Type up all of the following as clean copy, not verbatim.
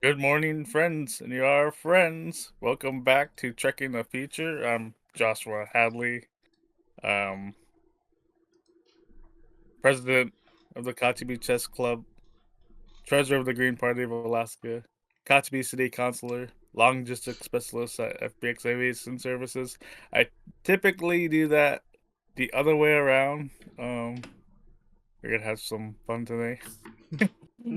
Good morning, friends, and you are friends. Welcome back to Checking the Future. I'm Joshua Hadley, um, president of the Kochibee Chess Club, treasurer of the Green Party of Alaska, Kochibee City Councilor, long distance specialist at FBX Aviation Services. I typically do that the other way around. We're gonna have some fun today,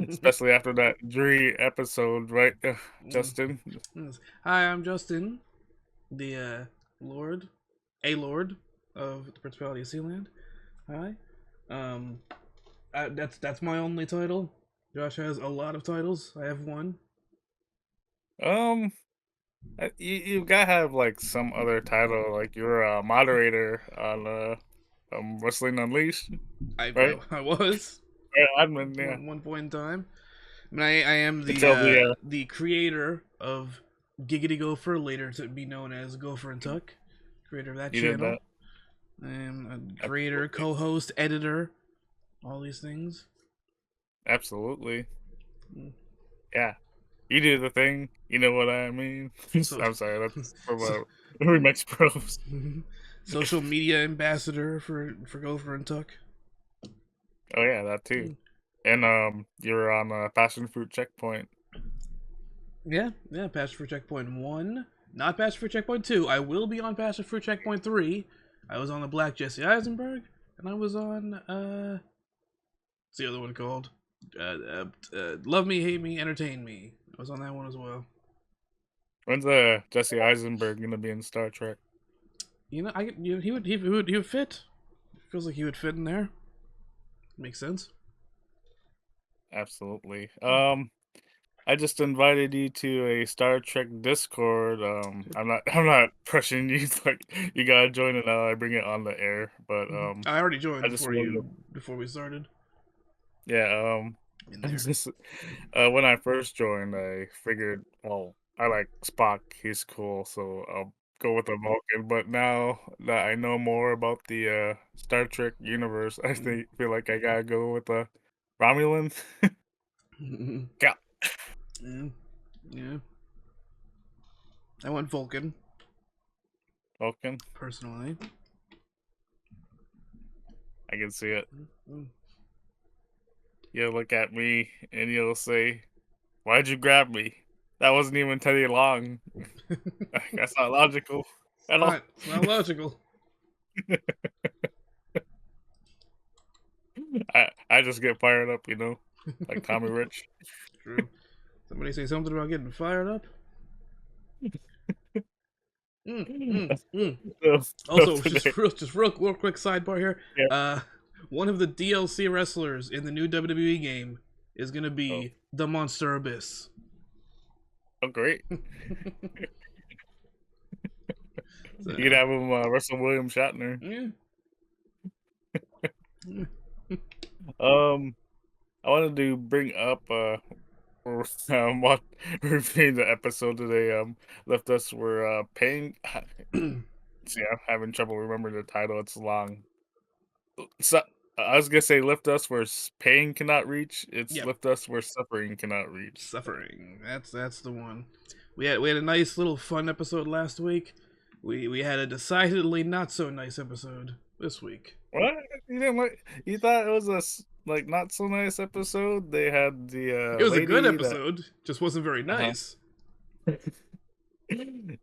especially after that dreary episode, right, Mm, Justin? yes. Hi, I'm Justin, the Lord, a Lord of the Principality of Sealand. Hi. Um, that's my only title. Josh has a lot of titles. I have one. Um, you gotta have like some other title, like you're a moderator on Wrestling Unleashed, I right? I, I was Admin, yeah. one point in time. I mean, I am Until the creator of Giggity Gopher, later to be known as Gopher and Tuck. Creator of that you did channel. that, I am a creator, absolutely, co-host, editor, all these things. absolutely, Mm. yeah. You do the thing, you know what I mean? So, I'm sorry, that's from so Remix Pros. social media ambassador for Gopher and Tuck. Oh yeah, that too. Mm. And you're on Passion Fruit Checkpoint. Yeah, yeah. Passion for Checkpoint 1, not Passion for Checkpoint 2. I will be on Passion for Checkpoint 3. I was on the Black Jesse Eisenberg, and I was on what's the other one called? Love Me, Hate Me, Entertain Me. I was on that one as well. When's Jesse Eisenberg gonna be in Star Trek? He would fit. Feels like he would fit in there. Makes sense. Absolutely. I just invited you to a Star Trek Discord. I'm not pressuring you like you gotta join it now. I bring it on the air, but I already joined I just wanted to, before we started. yeah. In I there. just when I first joined, I figured, well, I like Spock. He's cool, so I'll go with the Vulcan. But now that I know more about the Star Trek universe, I feel like I gotta go with the Romulan. Yeah, Yeah, yeah. I went Vulcan Vulcan. personally. I can see it. Mm. You'll look at me and you'll say, "Why'd you grab me? That wasn't even Teddy Long. That's not logical It's at all." not. It's not logical. I just get fired up, like Tommy Rich. True. Somebody say something about getting fired up. Mm, mm, mm. So Also, today, real quick sidebar here. yeah. Uh, one of the DLC wrestlers in the new WWE game is gonna Oh, be the Monster Abyss. oh, great. So, You could have him wrestle William Shatner. yeah. Mm. Um, I wanted to bring up what reviewing the episode today. Left us were paying. See, I'm having trouble remembering the title. It's long. So I was gonna say lift us where pain cannot reach. It's Yep. lift us where suffering cannot reach. So Suffering. That's the one. We had a nice little fun episode last week. We had a decidedly not so nice episode this week. what you didn't like? You thought it was like not so nice episode? They had the It was a good lady that. episode, just wasn't very Uh-huh. nice.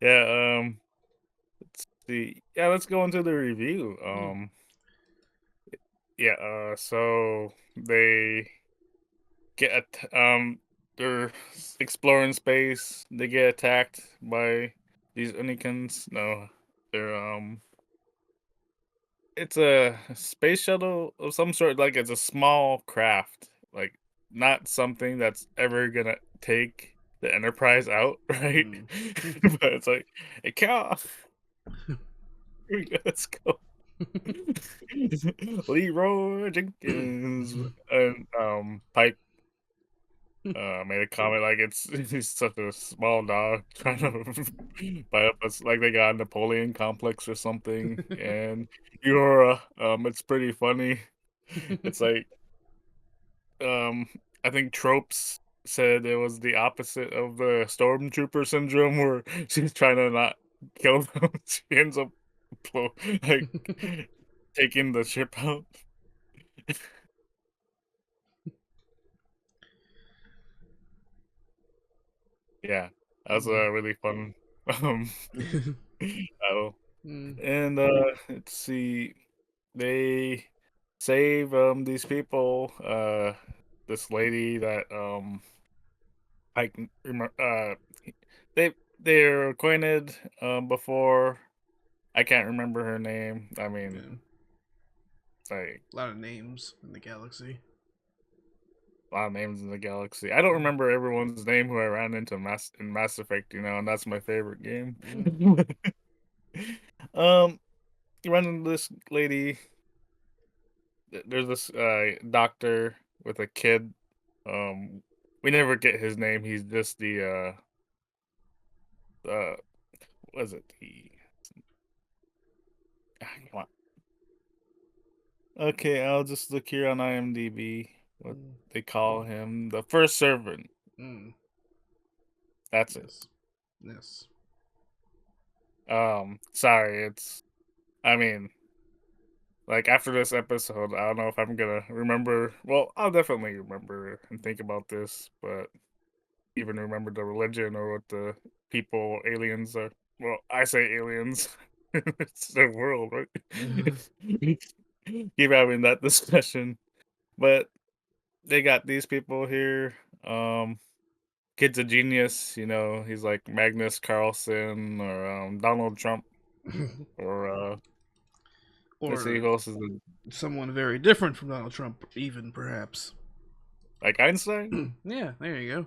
Yeah. See. Yeah. Let's go into the review. Mm. Yeah. So they get they're exploring space. They get attacked by these Unikins. No, they're it's a space shuttle of some sort. Like it's a small craft, like not something that's ever gonna take the Enterprise out, right? Mm. But it's like, hey, cow, here we go, let's go. Leroy Jenkins and Pike made a comment like it's he's such a small dog trying to buy up us like they got a Napoleon complex or something. And Eora, it's pretty funny. It's like I think tropes said it was the opposite of the stormtrooper syndrome where she's trying to not kill them. She ends up like taking the ship out. Yeah, that was Mm. a really fun um battle. Mm. And let's see, they save these people. This lady that I can remember. They they're acquainted before. I can't remember her name. I mean, Yeah. like A lot of names in the galaxy. a lot of names in the galaxy. I don't Mm. remember everyone's name who I ran into in Mass Effect, and that's my favorite game. Mm. um, you run into this lady. There's this doctor with a kid. Um, we never get his name. He's just uh was it the come on. Okay, I'll just look here on IMDb what Mm. they call him. The first servant. Mm. That's it. Yes. Yes. Sorry, it's I mean, like after this episode, I don't know if I'm gonna remember. Well, I'll definitely remember and think about this, but even remember the religion or what the people, aliens are. Well, I say aliens. It's their world, right? Keep having that discussion. But they got these people here. Um, Kid's a genius, he's like Magnus Carlsen or Donald Trump or let's see Or who else is the, someone very different from Donald Trump, even perhaps. like Einstein? Yeah, there you go.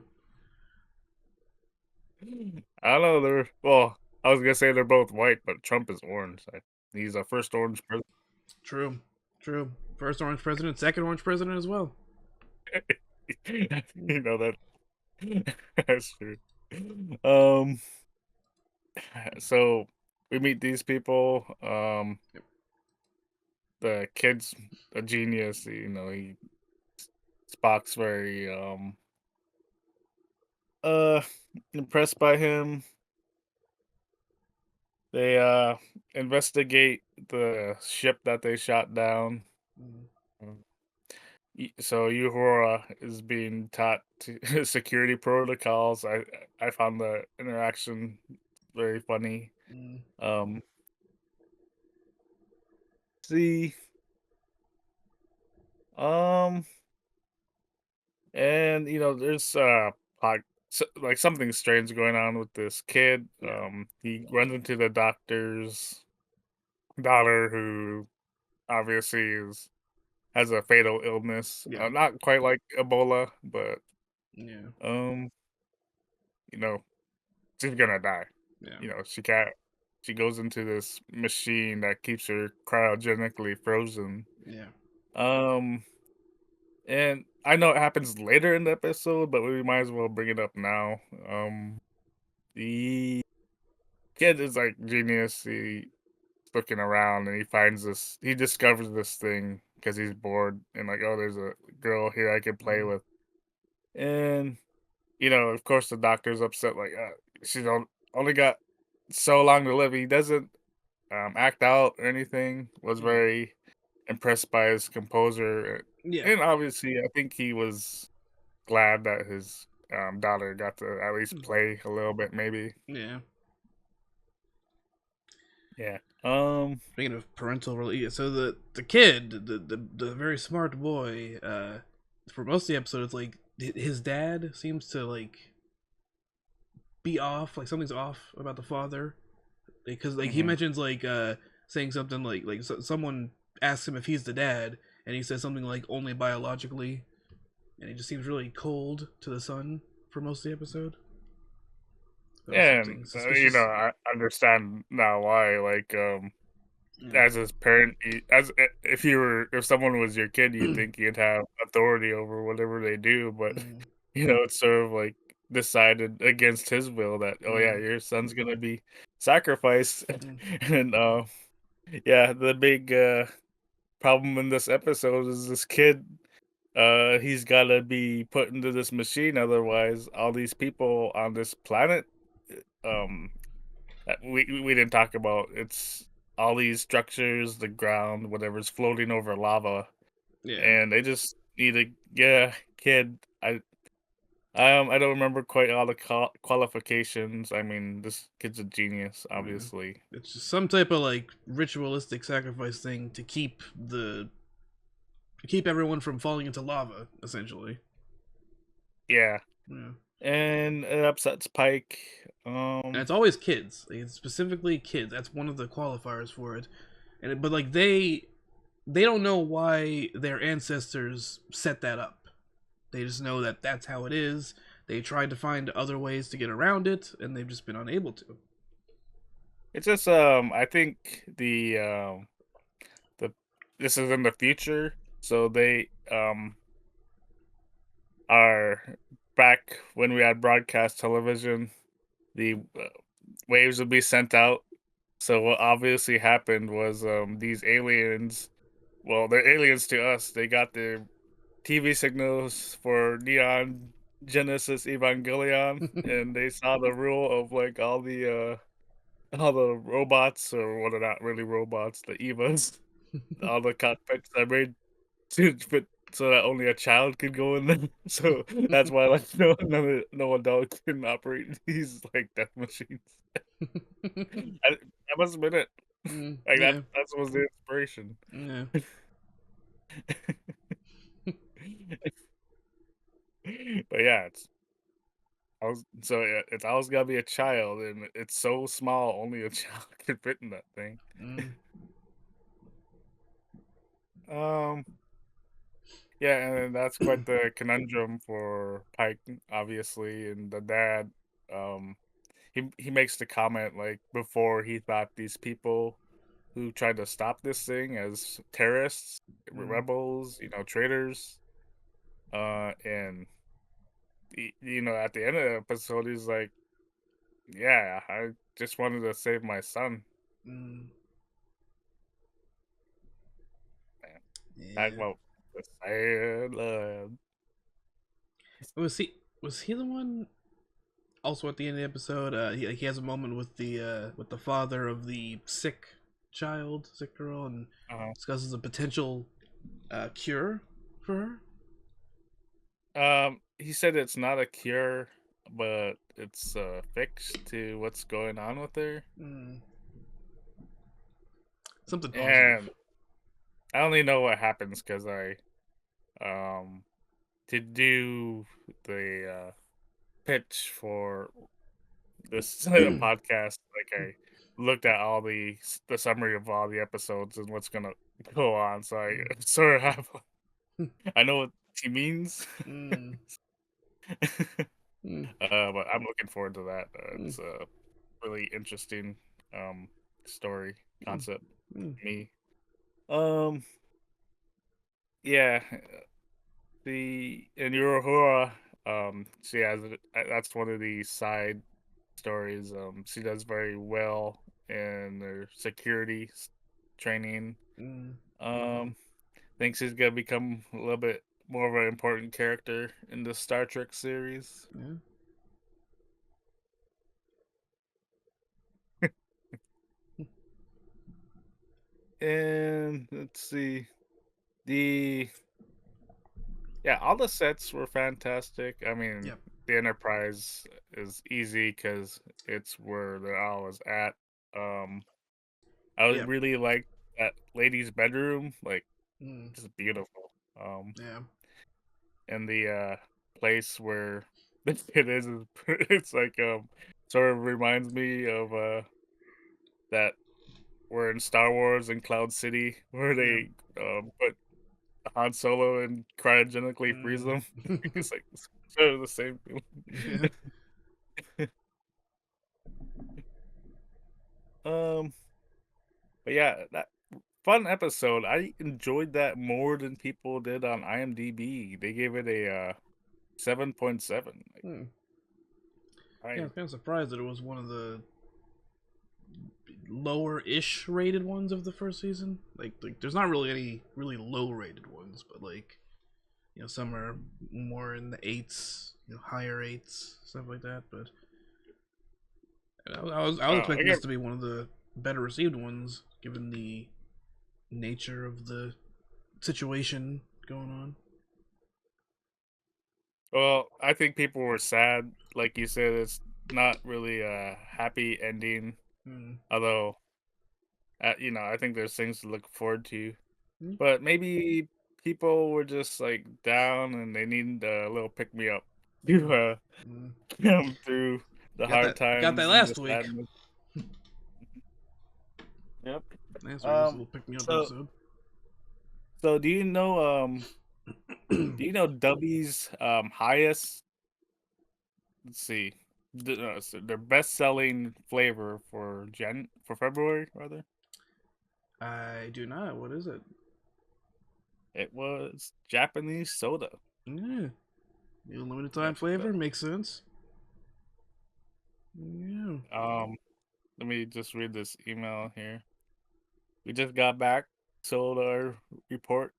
I don't know. Well, I was gonna say they're both white, but Trump is orange. He's a first orange president. True. True. First orange president, second orange president as well. Mm. That that's true. Um, so we meet these people. Yep. The kid's a genius. He Spock's very uh impressed by him. They investigate the ship that they shot down. Mm. Mm. So Uhura is being taught to security protocols. I found the interaction very funny. Mm. Um, see, um, and there's like something strange going on with this kid. Yeah. He runs into the doctor's daughter, who obviously is has a fatal illness. Yeah. Not quite like Ebola, but Yeah. um, you know, she's gonna die. Yeah. She can't. She goes into this machine that keeps her cryogenically frozen. Yeah. Um, and I know it happens later in the episode, but we might as well bring it up now. The kid is like genius. He's looking around and he finds this. He discovers this thing because he's bored and like, oh, there's a girl here I can play Mm. with. And of course, the doctor's upset. Like, she's only got so long to live. He doesn't act out or anything. Was Mm. very impressed by his composure, Yeah. and obviously, I think he was glad that his daughter got to at least Mm. play a little bit. Maybe, Yeah. yeah. Speaking of parental release, so the kid, the very smart boy, for most of the episode, it's like his dad seems to like be off, like something's off about the father, because like he Mhm. mentions like saying something like someone asks him if he's the dad, and he says something like only biologically, and he just seems really cold to the son for most of the episode. That was And something suspicious. I understand now why. Like, Yeah. as his parent, if someone was your kid, you'd think you'd have authority over whatever they do, but Mm. it's sort of like decided against his will that, oh yeah, Yeah. your son's gonna be sacrificed. Mm. And yeah, the big problem in this episode is this kid. He's gotta be put into this machine, otherwise all these people on this planet, that we didn't talk about, it's all these structures, the ground, whatever's floating over lava, Yeah. and they just need to get a kid. I don't remember quite all the qualifications. I mean, this kid's a genius, Yeah. obviously. It's just some type of like ritualistic sacrifice thing to keep everyone from falling into lava, essentially. Yeah, Yeah. and it upsets Pike. And it's always kids. Like, it's specifically kids. That's one of the qualifiers for it. But like they don't know why their ancestors set that up. They just know that that's how it is. They tried to find other ways to get around it, and they've just been unable to. It's just I think the this is in the future, so they are back when we had broadcast television. The waves would be sent out. So what obviously happened was these aliens. Well, they're aliens to us. They got the TV signals for Neon Genesis Evangelion, and they saw the rule of like all the robots, or what are not really robots, the Evas, all the cockpits are made to fit so that only a child could go in them. So that's why like no adult can operate these like death machines. That must have been it. Like Yeah, that was the inspiration. yeah. But yeah, it's always gotta be a child, and it's so small, only a child can fit in that thing. Mm, Um, yeah, and then that's quite the conundrum for Pike, obviously, and the dad. Um, he makes the comment like before he thought these people who tried to stop this thing as terrorists, mm, rebels, traitors. And at the end of the episode, he's like, "Yeah, I just wanted to save my son." mm. Man, talk Yeah. about the sad love. Was he the one? Also, at the end of the episode, he has a moment with the father of the sick girl, and Uh-huh. discusses a potential cure for her. He said it's not a cure, but it's a fix to what's going on with her. Mm, something positive. And I only know what happens because um, to do the pitch for this podcast, like I looked at all the summary of all the episodes and what's gonna go on, so I sort of have I know what he means. Mm, mm, But I'm looking forward to that. mm, It's a really interesting um story mm, concept mm. to me. Um, yeah, the in Eurohora, she has that's one of the side stories. She does very well in her security training. Mm, Um, thinks she's gonna become a little bit more of an important character in the Star Trek series. yeah. And let's see, the yeah, all the sets were fantastic. I mean, Yep. the Enterprise is easy because it's where they're always at. Um, I would Yep. really like that lady's bedroom, like Mm, just beautiful. yeah. And the place where it is it's like sort of reminds me of that we're in Star Wars and Cloud City where Yep. they put Han Solo and cryogenically freeze Mm. them. It's like it's sort of the same feeling. Yeah. um, but yeah, that fun episode. I enjoyed that more than people did on IMDb. They gave it a 7.7. Like, Mm. Yeah, I I was kind of surprised that it was one of the lower-ish rated ones of the first season. Like there's not really any really low rated ones, but like Some are more in the eights, higher eights, stuff like that. But I was I expecting this get to be one of the better received ones, given the nature of the situation going on. well. I think people were sad, like you said. It's not really a happy ending, Mm. although I think there's things to look forward to. Mm. But maybe people were just like down and they need a little pick me up to Mm. come through the Got hard that times and the last week. sadness. Yep. Last week was a Um. little pick me up So episode. so do you know Dubby's highest? Let's see. So their best selling flavor for February rather. I do not. What is it? It was Japanese soda. Yeah, the limited time Yep. flavor makes sense. Yeah. Let me just read this email here. We just got back. Sold our report.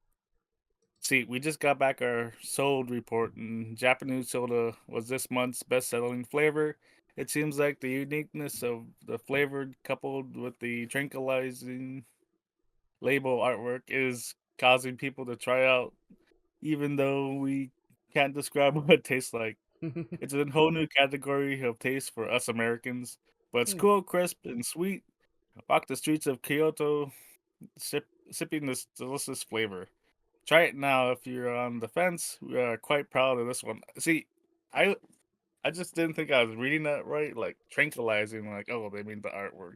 See, we just got back our sold report, and Japanese soda was this month's best-selling flavor. It seems like the uniqueness of the flavor, coupled with the tranquilizing label artwork, is causing people to try out, even though we can't describe what it tastes like. It's a whole new category of taste for us Americans, but it's cool, crisp, and sweet. Walk the streets of Kyoto, sipping this delicious flavor. Try it now if you're on the fence. We are quite proud of this one. See, I I just didn't think I was reading that right. Like tranquilizing, like oh they mean the artwork.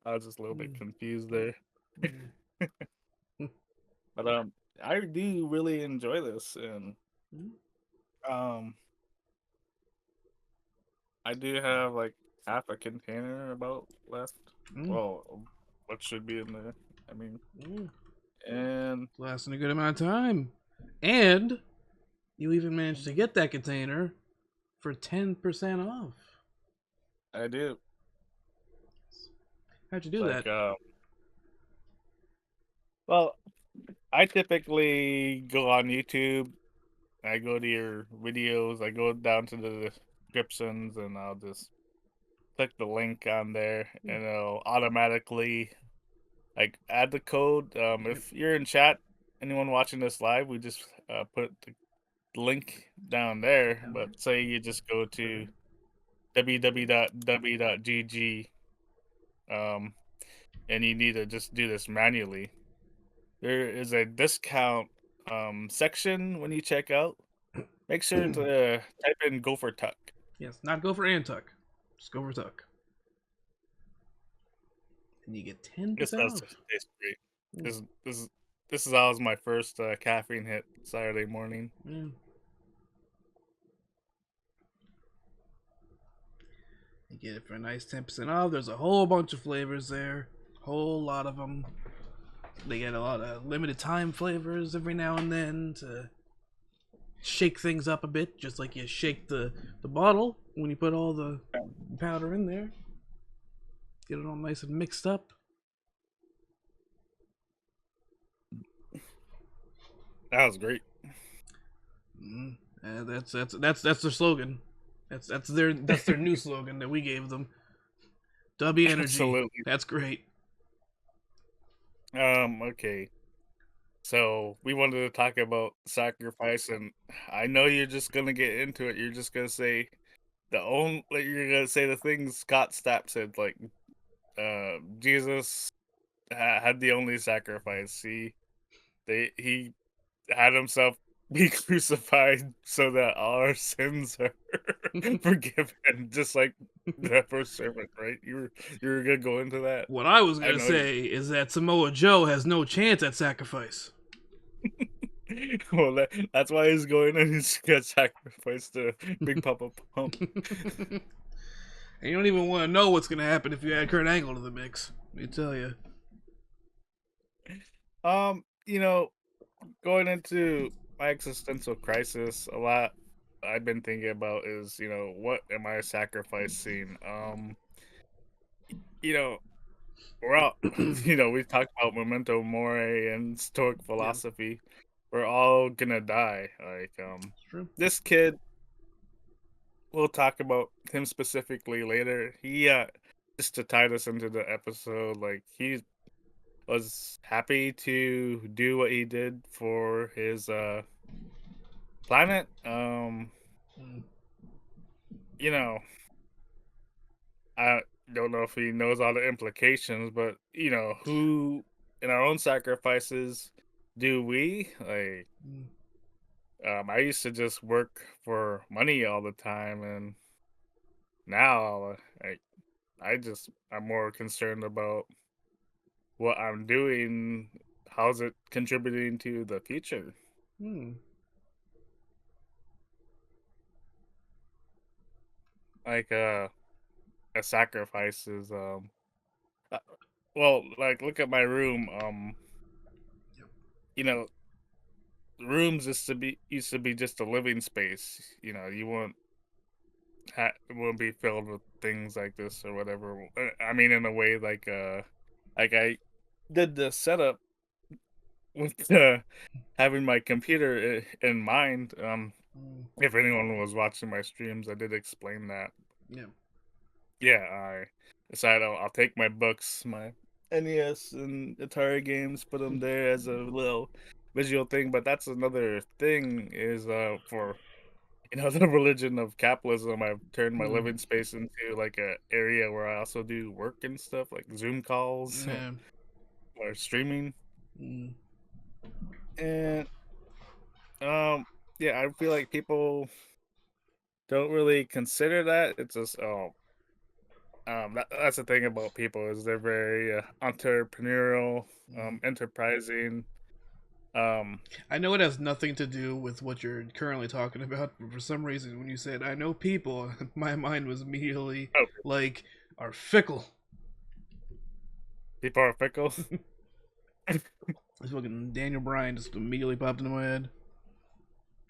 I was just a little bit confused there. But I do really enjoy this, and um, I do have like half a container about left. Well, what should be in there? I mean, and Lasting a good amount of time, and you even managed to get that container for 10% off. I do. How'd you It's do like that? well, I typically go on YouTube. I go to your videos. I go down to the descriptions, and I'll just click the link on there, and it'll automatically like add the code. Yep. If you're in chat, anyone watching this live, we just put the link down there. But say you just go to www.w.gg, um, and you need to just do this manually. There is a discount section when you check out. Make sure to type in Gopher Tuck. Yes, not go for Antuck. Just go for Tuck. And you get This 10% does off. taste great. Mm. This this is always my first caffeine hit Saturday morning. Yeah. You get it for a nice 10% off. There's a whole bunch of flavors there. Whole lot of them. They get a lot of limited time flavors every now and then to shake things up a bit, just like you shake the bottle when you put all the powder in there. Get it all nice and mixed up. That was great. That's their slogan. That's their new slogan that we gave them. W Energy. Absolutely. That's great. Okay. So we wanted to talk about sacrifice, and I know you're just gonna get into it. You're just gonna say you're gonna say the things Scott Stapp said, like Jesus had the only sacrifice. He had himself be crucified so that all our sins are forgiven, just like the first servant, right? You were gonna go into that. What I was I gonna know you. say is that Samoa Joe has no chance at sacrifice. Well, that's why he's going and he's gonna sacrifice to Big Papa Pump. And you don't even want to know what's gonna happen if you add Kurt Angle to the mix. Let me tell you. You know, going into my existential crisis, a lot I've been thinking about is, what am I sacrificing? You know, we're all, we've talked about memento mori and Stoic Yeah. philosophy. we're all gonna die. It's true. this kid, we'll talk about him specifically later. He just to tie this into the episode, like he was happy to do what he did for his planet. Mm, You know, I don't know if he knows all the implications, but who in our own sacrifices do we like? mm, I used to just work for money all the time, and now I'm more concerned about what I'm doing. How's it contributing to the future? mm, Like a sacrifice is uh, well, like look at my room. yep. You know, rooms used to be just a living space. You won't it won't be filled with things like this or whatever. I mean, in a way, like I did the setup with having my computer in mind. Mm, If anyone was watching my streams, I did explain that. yeah. Yeah, I decided I'll take my books, my NES and Atari games, put them there as a little visual thing. But that's another thing is for the religion of capitalism. I've turned my Mm, living space into like a area where I also do work and stuff like Zoom calls yeah. or streaming. Mm, And yeah, I feel like people don't really consider that. It's just that's the thing about people is they're very entrepreneurial, mm. enterprising. Um, I know it has nothing to do with what you're currently talking about, but for some reason, when you said "I know people," my mind was immediately oh, like are fickle. people are fickle. This fucking Daniel Bryan just immediately popped into my head.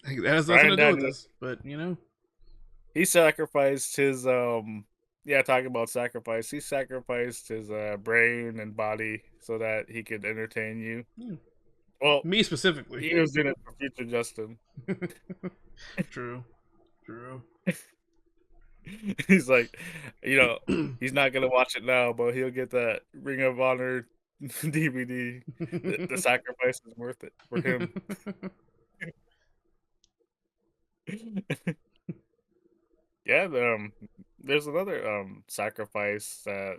Like, that has nothing Brian to do with Daniel, this, but you know. he sacrificed his yeah, talking about sacrifice. He sacrificed his brain and body so that he could entertain you. Hmm. Well, Me specifically. he was doing it for future Justin. True. True. He's like, you know, he's not gonna watch it now, but he'll get that Ring of Honor DVD. The sacrifice is worth it for him. Yeah, there's another sacrifice that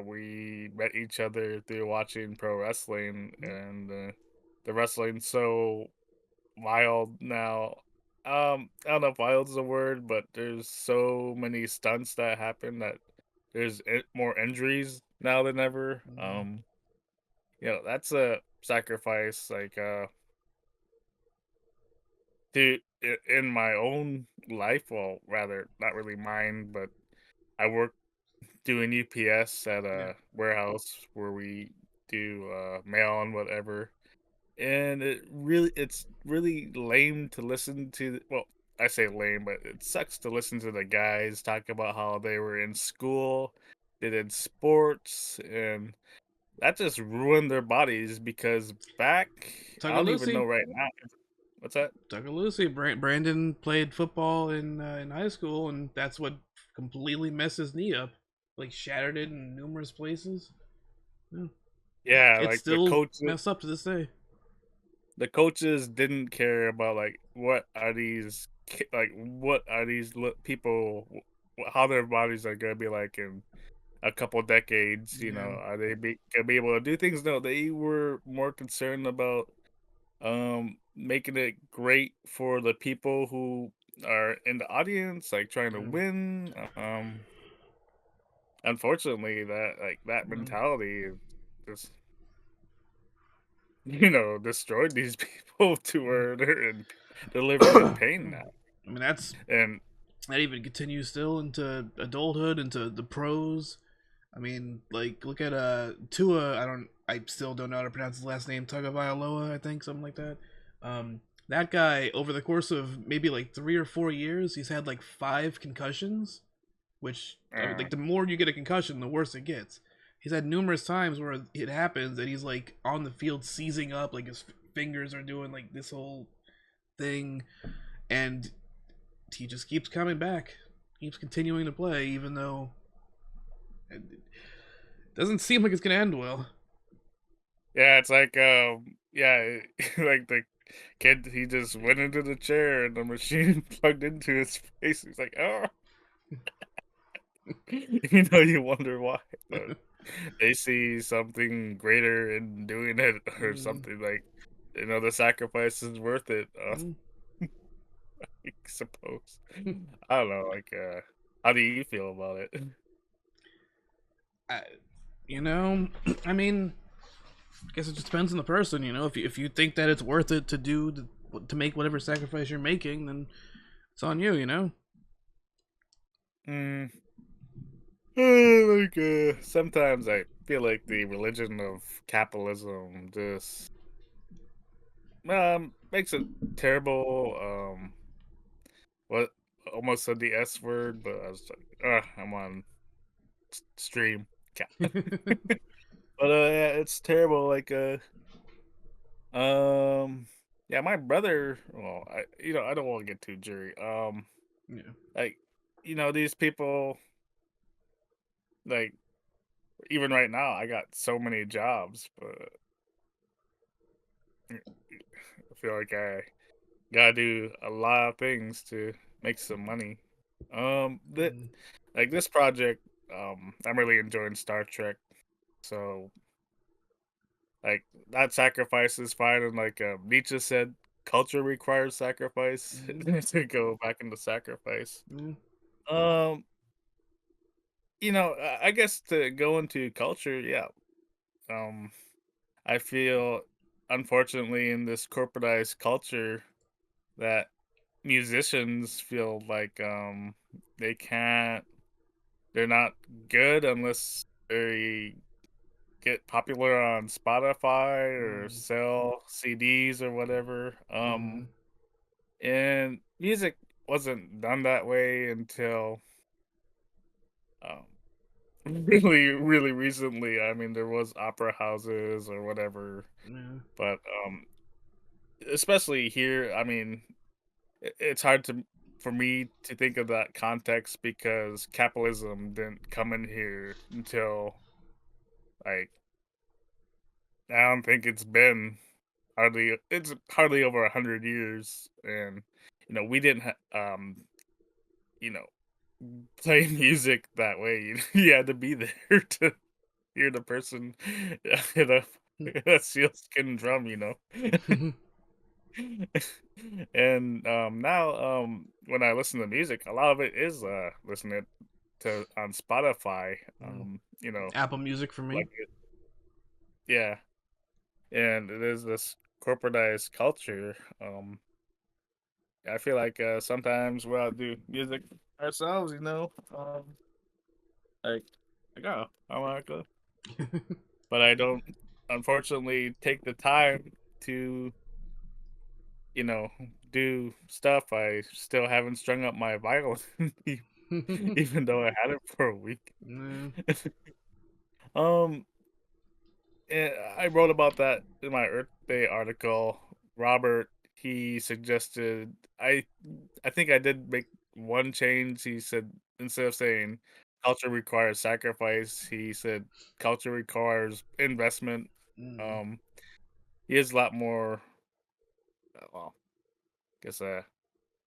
we met each other through watching pro wrestling, and the wrestling's so wild now. I don't know if wild is a word, but there's so many stunts that happen that there's more injuries now than ever. That's a sacrifice. Like, in my own life, well, rather not really mine, but I work doing UPS at Yeah. a warehouse where we do mail and whatever. And it's really lame to listen to. Well, I say lame, but it sucks to listen to the guys talk about how they were in school, they did sports, and that just ruined their bodies because back, I Tucker don't even know Lucy. right now. What's that? Tucker Lucy. Brandon played football in high school, and that's what completely messed his knee up. Like shattered it in numerous places. Yeah. Yeah, It's like still messed up to this day. the coaches didn't care about like what are these people, how their bodies are gonna be like in a couple decades. Yeah. Are they gonna be able to do things? No, they were more concerned about making it great for the people who are in the audience, like trying to Yeah. win. Unfortunately, that Yeah. mentality is just destroyed these people to where they're living in pain now. I mean, And that even continues still into adulthood, into the pros. I mean, like look at Tua. I still don't know how to pronounce his last name. Tagovailoa, I think, something like that. That guy over the course of maybe like 3 or 4 years, he's had like 5 concussions. Which I mean, uh, like the more you get a concussion, the worse it gets. He's had numerous times where it happens and he's like on the field seizing up, like his fingers are doing like this whole thing, and he just keeps coming back, keeps continuing to play, even though it doesn't seem like it's gonna end well. Yeah, it's like, yeah, like the kid, he just went into the chair and the machine plugged into his face. He's like, "Oh," you wonder why, but they see something greater in doing it or Mm, something like, the sacrifice is worth it, mm. I suppose. I don't know, like, how do you feel about it? I, you know, I mean, I guess it just depends on the person. If you think that it's worth it to to make whatever sacrifice you're making, then it's on you. Mm. Like, sometimes I feel like the religion of capitalism just makes it terrible. What almost said the S word, but I was like, I'm on stream. Cap. But yeah, it's terrible. Like, yeah, my brother. Well, I don't want to get too jury. Yeah. Like, these people. Like, even right now, I got so many jobs, but I feel like I gotta do a lot of things to make some money. That Mm, like this project, I'm really enjoying Star Trek. So like that sacrifice is fine, and like Nietzsche said, culture requires sacrifice mm, to go back into sacrifice. mm, Um, I guess to go into culture, yeah. Um, I feel unfortunately in this corporatized culture that musicians feel like they can't they're not good unless they get popular on Spotify or mm, sell CDs or whatever. mm, And music wasn't done that way until um really, really recently. I mean, there was opera houses or whatever, yeah. but especially here, I mean, it's hard to for me to think of that context because capitalism didn't come in here until like I don't think it's hardly over 100 years, and we didn't you know play music that way. You had to be there to hear the person hit a sealskin drum. And now when I listen to music, a lot of it is listening to on Spotify. Mm. Apple Music for me. Like yeah, and it is this corporatized culture. I feel like sometimes we'll do music ourselves. Like oh, I want to, but I don't unfortunately take the time to you know do stuff. I still haven't strung up my violin, even though I had it for a week. Nah. um, I wrote about that in my Earth Day article. Robert, he suggested I think I did make one change. He said instead of saying culture requires sacrifice, he said culture requires investment. Mm, Um, he is a lot more, well, I guess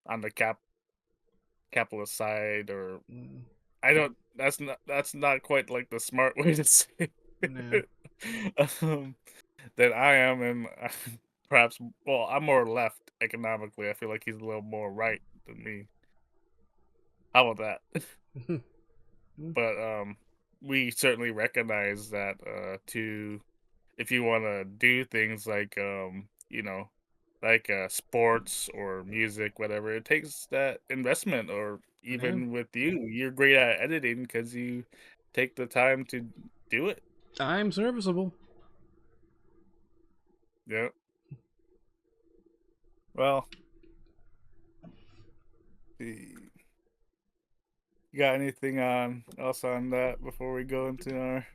on the capitalist side, or mm, I don't. That's not quite like the smart way to say nah. it. um, than I am, and perhaps, well, I'm more left economically. I feel like he's a little more right than me. How about that? Mm, But we certainly recognize that to if you want to do things like like sports or music, whatever, it takes that investment. Or yeah. even with you, you're great at editing because you take the time to do it. I'm serviceable. Yeah. Well, the you got anything on else on that before we go into our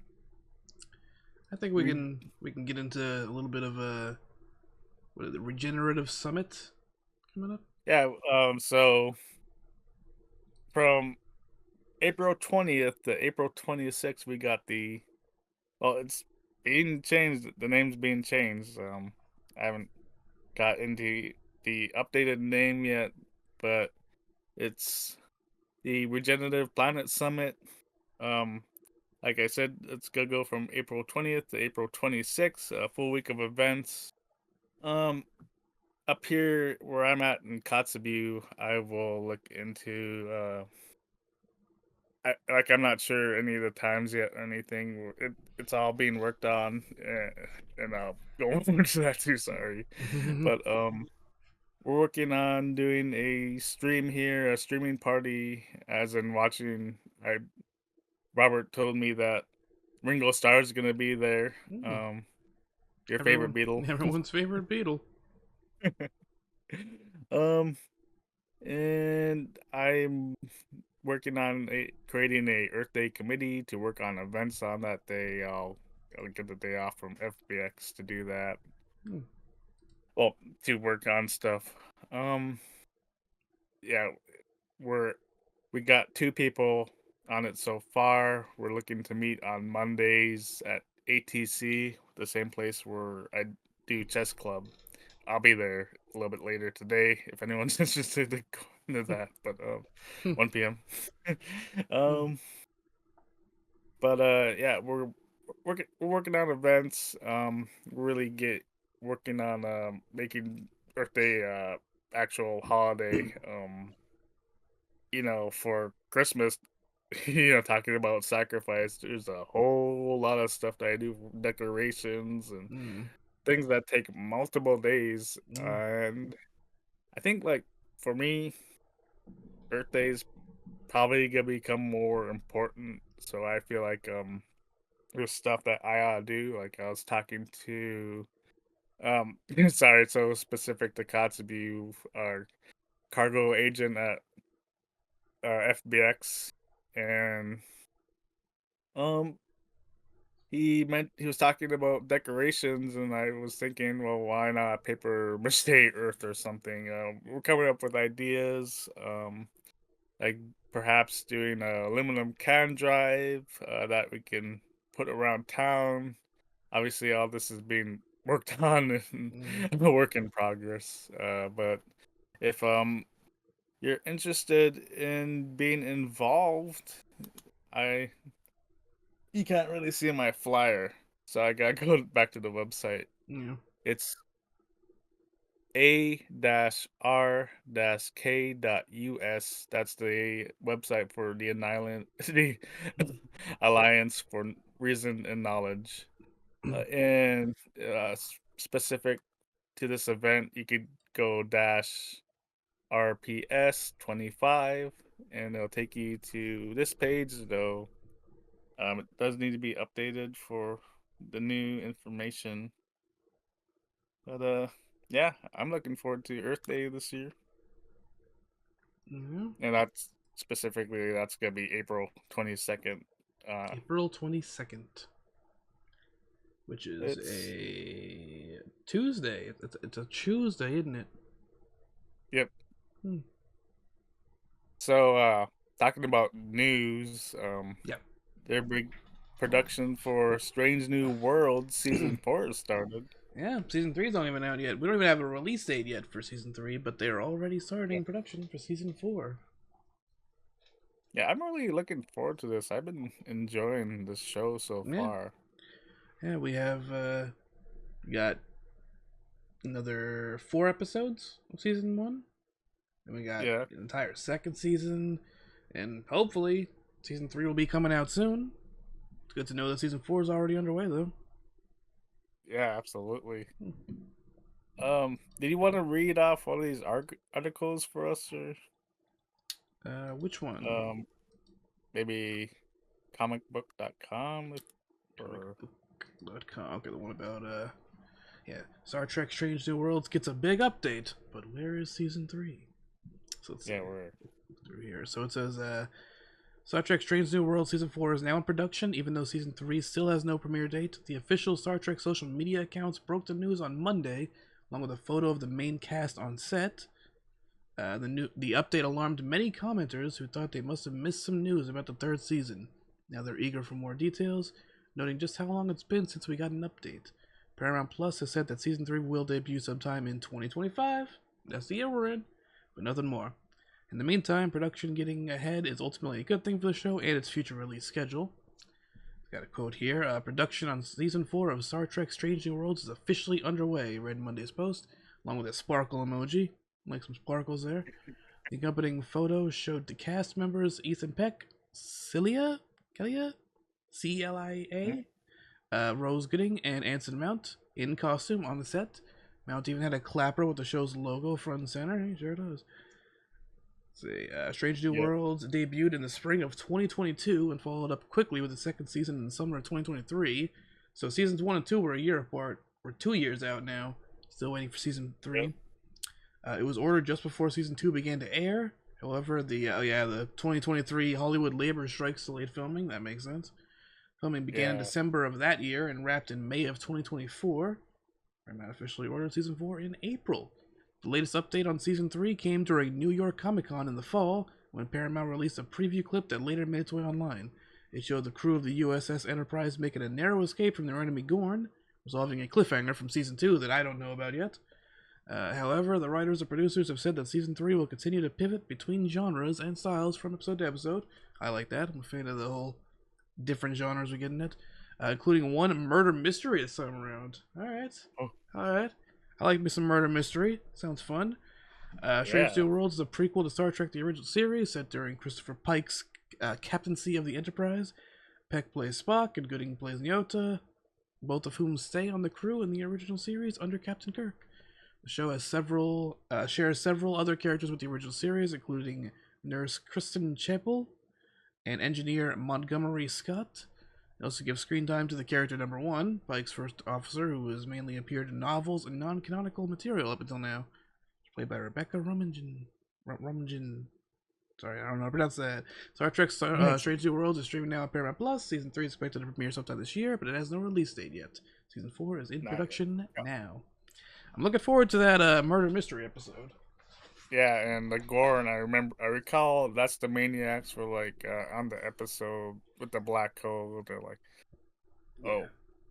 I think we read? can we can get into a little bit of what is the Regenerative Summit coming up? Yeah. So from April 20th to April 26th, we got the. Well, it's being changed. The name's being changed. I haven't got into the updated name yet, but it's the Regenerative Planet Summit. Um, like I said, it's gonna go from April 20th to April 26th, a full week of events. Um, Up here where I'm at in Kotzebue, I will look into. I'm not sure any of the times yet or anything. It's all being worked on, and I'll go into that too. Sorry, but we're working on doing a stream here, a streaming party, as in watching. I Robert told me that Ringo Starr is gonna be there. Mm, Your favorite everyone, Beatle. everyone's favorite Beatle. um, and I'm working on creating a Earth Day committee to work on events on that day. I'll get the day off from FBX to do that. Mm, Well, to work on stuff. Um, yeah, we're we got two people on it so far. We're looking to meet on Mondays at ATC, the same place where I do chess club. I'll be there a little bit later today if anyone's interested to go into that. But mm, 1 p.m. mm, um, but yeah, we're working on events. Really get working on making birthday actual holiday. For Christmas, talking about sacrifice, there's a whole lot of stuff that I do, decorations and mm, things that take multiple days. mm, And I think, like, for me, birthdays probably gonna become more important. So I feel like there's stuff that I ought to do. Like I was talking to sorry, it's so specific to Kotzebue, our cargo agent at FBX, and um he was talking about decorations, and I was thinking, well, why not paper mache Earth or something? We're coming up with ideas, like perhaps doing a aluminum can drive that we can put around town. Obviously, all this is being worked on and mm, a work in progress. But if you're interested in being involved, I you can't really see my flyer, so I gotta go back to the website. yeah. It's a-r-k.us. That's the website for the the Alliance for Reason and Knowledge. And specific to this event, you could go dash RPS 25, and it'll take you to this page, though. It does need to be updated for the new information. But yeah, I'm looking forward to Earth Day this year, Yeah. and that's gonna be April 22nd. Uh, April 22nd, which is it's a Tuesday. It's a Tuesday, isn't it? Yep. Hmm. So talking about news, Yeah. their big production for Strange New World season 4 has started. Yeah, season three's not even out yet. We don't even have a release date yet for season three, but they're already Yeah. starting production for season four. Yeah, I'm really looking forward to this. I've been enjoying this show so Yeah, far. yeah, we got another 4 episodes of season one, and we got Yeah, an entire second season, and hopefully season three will be coming out soon. It's good to know that season four is already underway, though. yeah, absolutely. Did you want to read off all these articles for us, or Which one? um, maybe comicbook.com or Comicbook.com. Okay, the one about yeah, Star Trek: Strange New Worlds gets a big update, but where is season three? So let's see yeah, we're through here. So it says Star Trek Strange New World Season 4 is now in production, even though Season 3 still has no premiere date. The official Star Trek social media accounts broke the news on Monday, along with a photo of the main cast on set. The update alarmed many commenters who thought they must have missed some news about the third season. Now they're eager for more details, noting just how long it's been since we got an update. Paramount Plus has said that season 3 will debut sometime in 2025. That's the year we're in, but nothing more. In the meantime, production getting ahead is ultimately a good thing for the show and its future release schedule. Got a quote here. Production on season 4 of Star Trek Strange New Worlds is officially underway, read in Monday's Post, along with a sparkle emoji. Like some sparkles there. The accompanying photo showed the cast members Ethan Peck, Celia, Mhm. Celia, Rose Gooding, and Anson Mount in costume on the set. Mount even had a clapper with the show's logo front and center. He sure does. See, Strange New Yep. Worlds debuted in the spring of 2022 and followed up quickly with the second season in the summer of 2023. So seasons 1 and 2 were a year apart. We're 2 years out now. Still waiting for season 3. Yep. It was ordered just before season 2 began to air. However, the 2023 Hollywood labor strikes delayed filming. That makes sense. Filming began in Yeah. December of that year and wrapped in May of 2024. Paramount officially ordered season 4 in April. The latest update on season 3 came during New York Comic Con in the fall when Paramount released a preview clip that later made its way online. It showed the crew of the USS Enterprise making a narrow escape from their enemy Gorn, resolving a cliffhanger from season 2 that I don't know about yet. However, the writers and producers have said that season 3 will continue to pivot between genres and styles from episode to episode. I like that. I'm a fan of the whole different genres we get in it, including one murder mystery this time around. Oh, All right. I like me some murder mystery. Sounds fun. Strange yeah. New Worlds is a prequel to Star Trek: The Original Series, set during Christopher Pike's captaincy of the Enterprise. Peck plays Spock, and Gooding plays Nyota, both of whom stay on the crew in the original series under Captain Kirk. The show has shares several other characters with the original series, including nurse Kristen Chapel and engineer Montgomery Scott. It also gives screen time to the character number one, Pike's first officer, who has mainly appeared in novels and non-canonical material up until now. She's played by Rebecca Rumingen. Sorry, I don't know how to pronounce that. Star Trek Strange New Worlds is streaming now on Paramount Plus. Season 3 is expected to premiere sometime this year, but it has no release date yet. Season 4 is in Not production yet. now. I'm looking forward to that murder mystery episode. Yeah, and the Goron, I recall that's the maniacs were like on the episode with the black hole. They're like, Yeah. oh,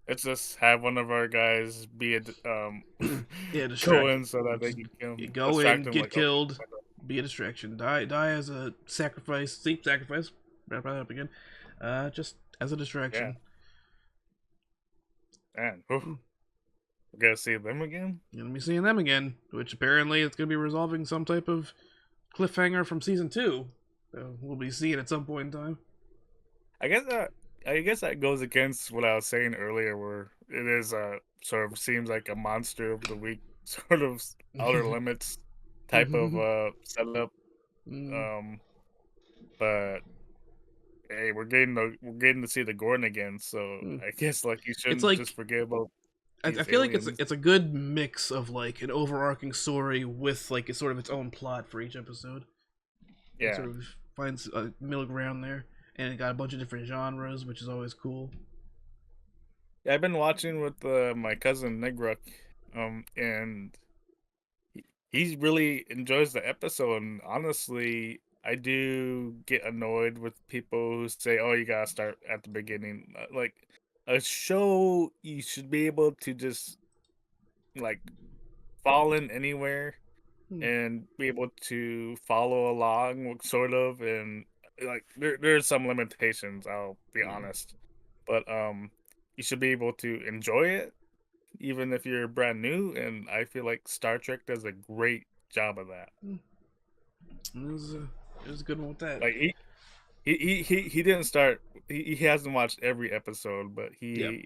let's just have one of our guys be a Yeah, go distract. in so that they Just can kill him, go distract in, him. get Like, oh, killed, be a distraction. Die as a sacrifice, sleep sacrifice. Wrap that up again. Just as a yeah, distraction. man, Hmm. we're gonna see them again. Gonna be seeing them again, which apparently it's gonna be resolving some type of cliffhanger from season 2. So we'll be seeing at some point in time. I guess that I guess that goes against what I was saying earlier, where it is sort of seems like a monster of the week, sort of outer limits type of setup. Mm, Um, but hey, we're getting to see the Gordon again, so mm. I guess like you It's shouldn't just like forget about I these feel like aliens. it's a good mix of like an overarching story with like a sort of its own plot for each episode. It Yeah, sort of finds a middle ground there, and it got a bunch of different genres, which is always cool. yeah. I've been watching with my cousin Negruk, and he really enjoys the episode. And honestly, I do get annoyed with people who say, "Oh, you gotta start at the beginning." Like a show, you should be able to just like fall in anywhere Hmm. and be able to follow along, sort of. And like there's some limitations. I'll be Yeah. honest, but you should be able to enjoy it even if you're brand new. And I feel like Star Trek does a great job of that. Hmm. It was a good one with that. Like he didn't start. He hasn't watched every episode, but Yep.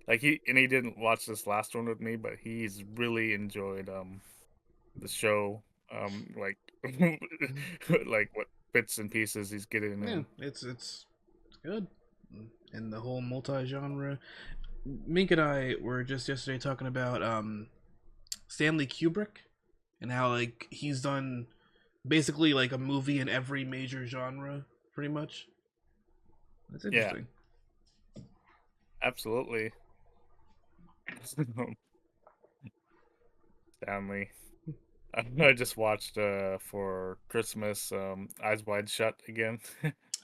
like he didn't watch this last one with me, but he's really enjoyed the show, like Mhm. like what bits and pieces he's getting Yeah, in. it's good, and the whole multi-genre. Mink and I were just yesterday talking about Stanley Kubrick and how like he's done basically like a movie in every major genre, pretty much. That's Yeah, interesting. absolutely. Stanley. I just watched for Christmas Eyes Wide Shut again.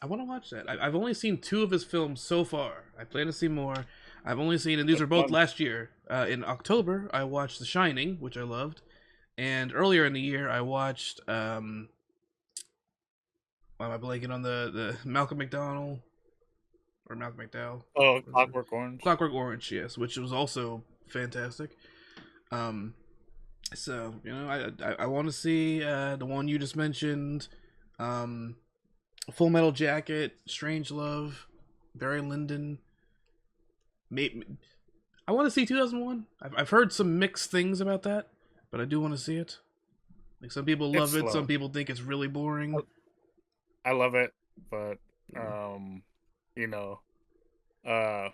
I want to watch that. I've only seen two of his films so far. I plan to see more. I've only seen, and these That's are both fun. last year. In October, I watched The Shining, which I loved, and earlier in the year, I watched. Why am I blanking on the Malcolm McDowell or Malcolm McDowell? Oh, What is it? Clockwork Orange. Clockwork Orange, yes, which was also fantastic. Um, so I want to see the one you just mentioned, um, Full Metal Jacket, Strange Love, Barry Lyndon. Maybe I want to see 2001. I've heard some mixed things about that, but I do want to see it. Like some people It's love it, some slow. people think it's really boring. I love it, but Mm. you know, uh,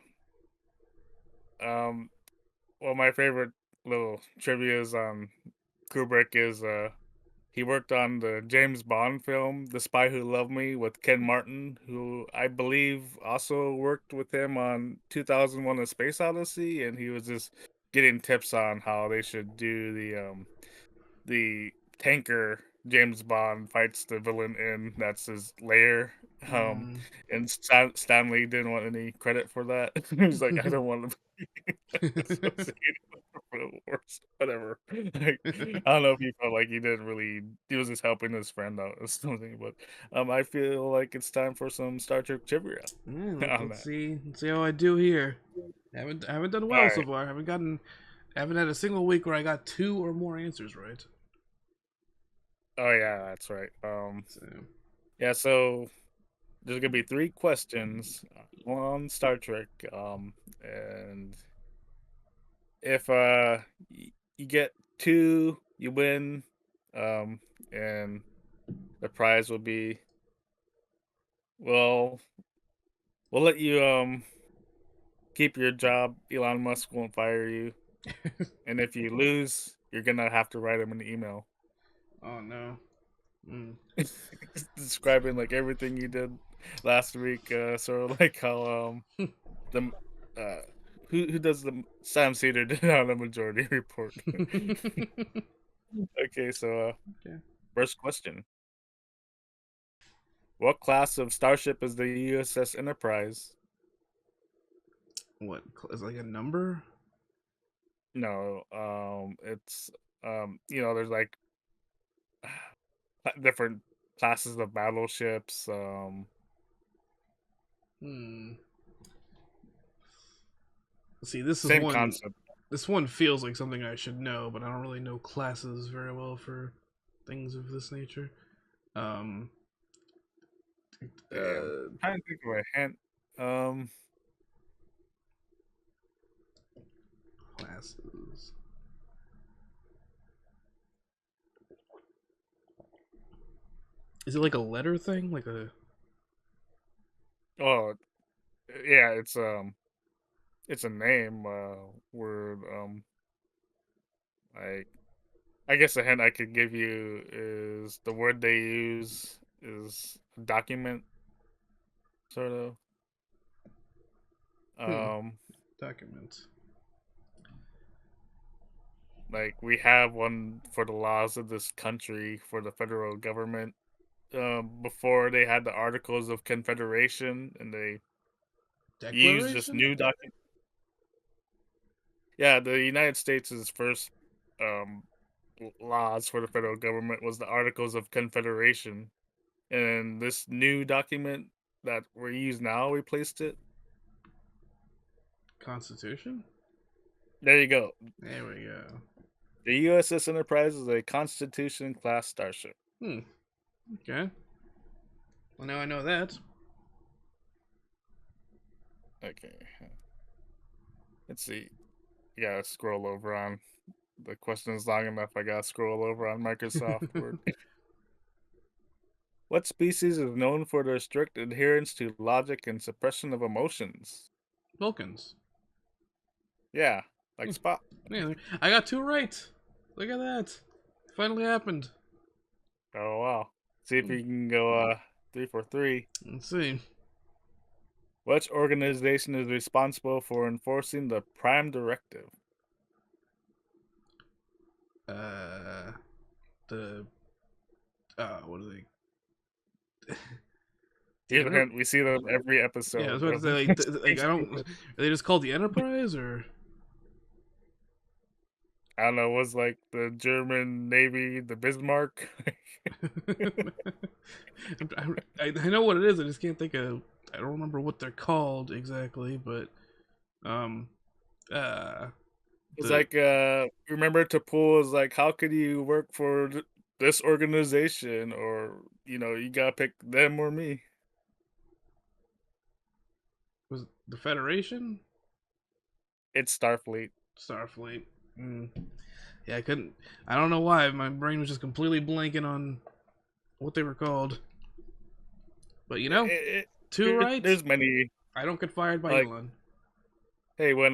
um, well, my favorite little trivia is on Kubrick is he worked on the James Bond film The Spy Who Loved Me with Ken Martin, who I believe also worked with him on 2001: A Space Odyssey, and he was just getting tips on how they should do the tanker James Bond fights the villain in. That's his lair. Um, Mm. and Stanley didn't want any credit for that. He's like, I don't want to be associated with the wars, whatever. Like, I don't know if he felt like he didn't really. He was just helping his friend out or something. But I feel like it's time for some Star Trek trivia Yeah, on let's that. see. Let's see how I do here. Haven't done All well so right. far. Haven't had a single week where I got two or more answers right. Oh yeah, that's right. So Yeah. So there's gonna be three questions on Star Trek. And if you get two, you win. Um, and the prize will be, well, we'll let you keep your job. Elon Musk won't fire you. And if you lose, you're gonna have to write him an email oh no. Mm. describing like everything you did last week. Sort of like how the uh who does the Sam Cedar did on the Majority Report. Okay, so Okay. first question: what class of starship is the USS Enterprise? What is like a number? No, it's there's like different classes of battleships. Hmm. See, this is Same one. concept. This one feels like something I should know, but I don't really know classes very well for things of this nature. Um. Yeah, I'm Uh. trying to think of a hint. Um, Classes. Is it like a letter thing? Like a. oh yeah, it's a name. Word. Like I guess a hint I could give you is the word they use is document, sort of. Hmm. Um, Document. like we have one for the laws of this country for the federal government. Before they had the Articles of Confederation, and they used this Declaration. new document. Yeah, the United States' first um laws for the federal government was the Articles of Confederation, and this new document that we use now replaced it. Constitution. There you go. There we go. The USS Enterprise is a Constitution class starship. Hmm. Okay. Well, now I know that. Okay, let's see. You gotta scroll over on the question is long enough. I gotta scroll over on Microsoft Word. What species is known for their strict adherence to logic and suppression of emotions? Vulcans. Yeah, like Hmm. Spot. Yeah, I got two right. Look at that. Finally happened. Oh wow. See if Hmm. you can go 3 for 3. Let's see. Which organization is responsible for enforcing the Prime Directive? uh, the what are they? The Here's a Enter. hint. We see them every Yeah, I was episode about to of say the like I don't. Are they just called the Enterprise or? I don't know, was like the German Navy, the Bismarck. I know what it is. I just can't think of. I don't remember what they're called exactly, but um, uh, It's the like, remember Tapul is like, how could you work for this organization? Or, you gotta pick them or me. was it the Federation, It's Starfleet. Starfleet. Mm. Yeah, I couldn't. I don't know why my brain was just completely blanking on what they were called. But two right. There's many, I don't get fired by like, Elon. hey, when,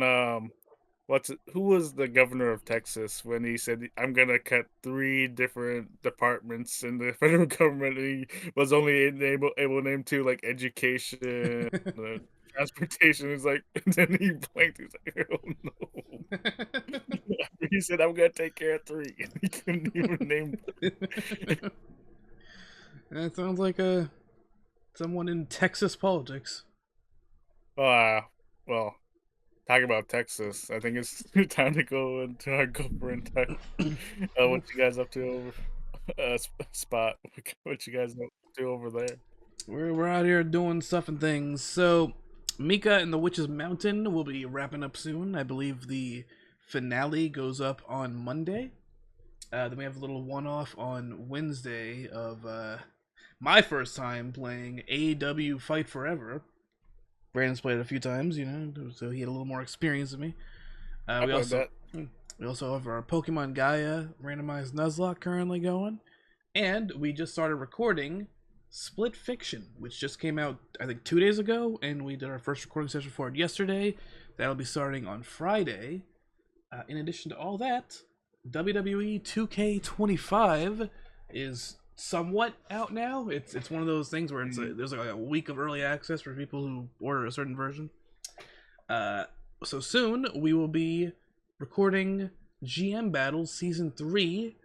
who was the governor of Texas when he said, I'm gonna cut 3 different departments in the federal government, and he was only able to name 2, like, education, uh, transportation. He's like and then he blinked, he's like, "Oh, no." He said, "I'm gonna take care of 3," and he couldn't even name. That sounds like a someone in Texas politics. Uh, well, talking about Texas, I think it's time to go into our Gopher and Tech. What you guys up to over spot? What you guys up to over there? We're out here doing stuff and things. So, Mika and the Witch's Mountain will be wrapping up soon. I believe the finale goes up on Monday. Then we have a little one-off on Wednesday of my first time playing AEW Fight Forever. Brandon's played it a few times, so he had a little more experience than me. I We played also that. we also have our Pokemon Gaia randomized Nuzlocke currently going, and we just started recording Split Fiction, which just came out I think 2 days ago, and we did our first recording session for it yesterday. That'll be starting on Friday. In addition to all that, WWE 2K25 is somewhat out now. It's one of those things where there's like a week of early access for people who order a certain version. So soon we will be recording GM Battles Season 3.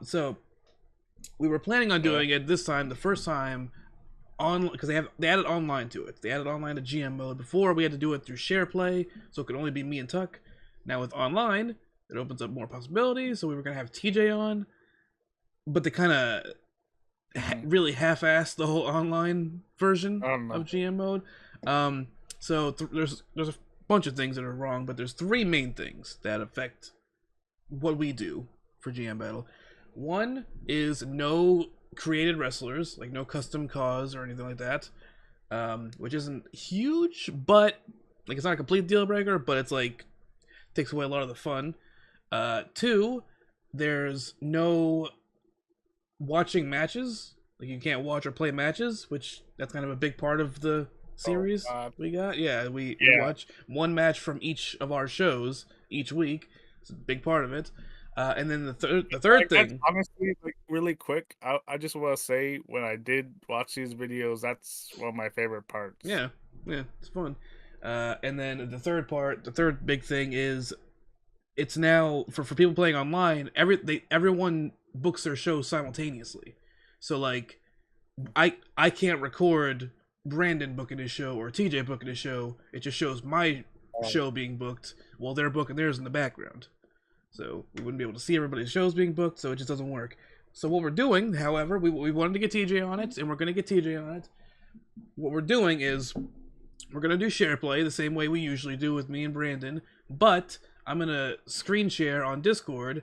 So we were planning on Yeah. doing it this time, the first time, on because they added online to it. They added online to GM mode. Before we had to do it through share play, so it could only be me and Tuck. Now with online, it opens up more possibilities. So we were gonna have TJ on, but they kind of really half-assed the whole online version I don't know. of GM mode. Um, so there's a bunch of things that are wrong, but there's 3 main things that affect what we do for GM Battle. One is no created wrestlers, like no custom cause or anything like that, which isn't huge, but like it's not a complete deal breaker, but it's like takes away a lot of the fun. Two, there's no watching matches. Like you can't watch or play matches, which that's kind of a big part of the Oh series god. we got. Yeah, we Yeah. watch one match from each of our shows each week. It's a big part of it. And then the third Like, that's thing, honestly, like, really quick, I just wanna say when I did watch these videos, that's one of my favorite parts. yeah, yeah, it's fun. And then the third big thing is it's now for people playing online. Everyone books their shows simultaneously. So like I can't record Brandon booking his show or TJ booking his show. It just shows my show being booked while they're booking theirs in the background. So we wouldn't be able to see everybody's shows being booked, so it just doesn't work. So what we're doing, however, we wanted to get TJ on it, and we're going to get TJ on it. What we're doing is we're going to do share play the same way we usually do with me and Brandon, but I'm going to screen share on Discord,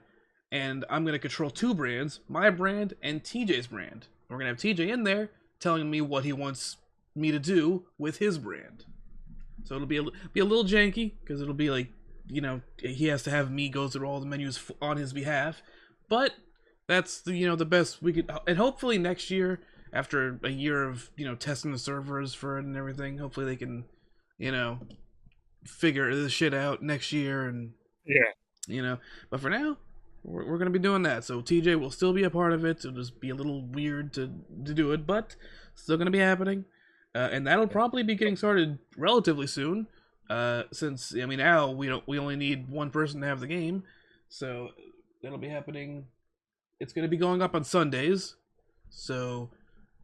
and I'm going to control 2 brands, my brand and TJ's brand. We're going to have TJ in there telling me what he wants me to do with his brand. So it'll be a little janky, because it'll be like, he has to have me go through all the menus on his behalf. But that's the best we could, and hopefully next year, after a year of testing the servers for it and everything, hopefully they can you know figure this shit out next year, and Yeah. but for now we're gonna be doing that. So TJ will still be a part of it. It'll just be a little weird to do it, but still gonna be happening. And that'll probably be getting started relatively soon. Since now we only need one person to have the game, so That'll be happening. It's going to be going up on Sundays, so